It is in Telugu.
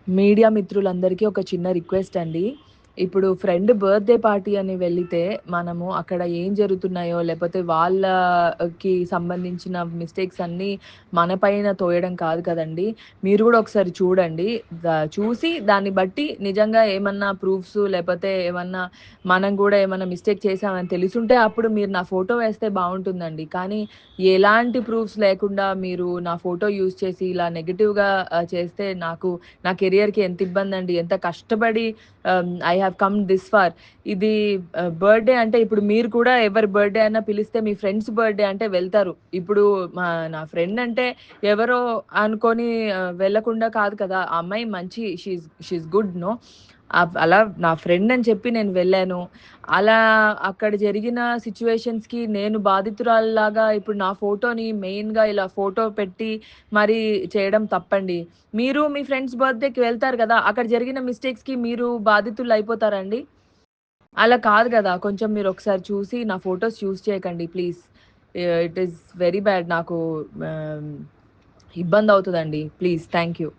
మీడియా మిత్రులందరికీ ఒక చిన్న రిక్వెస్ట్ అండి. ఇప్పుడు ఫ్రెండ్ బర్త్‌డే పార్టీ అని వెళ్ళితే, మనము అక్కడ ఏం జరుగుతున్నాయో, లేపోతే వాళ్ళకి సంబంధించిన మిస్టేక్స్ అన్నీ మన పైన తోయడం కాదు కదండీ! మీరు గూడా ఒకసారి చూడండి. చూసి దాన్ని బట్టి నిజంగా ఏమన్నా ప్రూఫ్స్ లేపోతే ఏమన్నా మనం గూడా ఏమన్నా మిస్టేక్ చేశామని తెలిసుంటే అప్పుడు మీరు నా ఫోటో వేస్తే బావుంటుందండి. కానీ ఎలాంటి ప్రూఫ్స్ లేకుండా మీరు నా ఫోటో యూజ్ చేసి ఇలా నెగెటివ్‌గా చేస్తే నా కెరియర్‌కి ఎంత ఇబ్బందండి. ఎంత కష్టపడి I have come this far. ఇది బర్త్‌డే అంటే ఇప్పుడు మీరు కూడా ఎవరి బర్త్‌డే అయినా పిలిస్తే మీ ఫ్రెండ్స్ బర్త్‌డే అంటే వెళ్తారు. ఇప్పుడు మా నా ఫ్రెండ్ అంటే ఎవరో అనుకోని వెళ్ళకుండా కాదు కదా! ఆ అమ్మాయి మంచి షీ ఈస్ గుడ్ నో. అలా నా ఫ్రెండ్ అని చెప్పి నేను వెళ్ళాను. అలా అక్కడ జరిగిన సిట్యుయేషన్స్‌కి నేను బాధితురాలిలాగా ఇప్పుడు నా ఫోటోని మెయిన్‌గా ఇలా ఫోటో పెట్టి మరి చేయడం తప్పండి. మీరు మీ ఫ్రెండ్స్ బర్త్‌డేకి వెళ్తారు గదా! అక్కడ జరిగిన మిస్టేక్స్‌కి మీరు బాధితులయిపోతారా అండి? అలా కాదు గదా! కొంచెం మీరొకసారి చూసి నా ఫోటోస్ యూజ్ చేయకండి please. It is very bad నాకు ఆహ్, ఇబ్బందవుతదండి. ప్లీజ్. Thank you.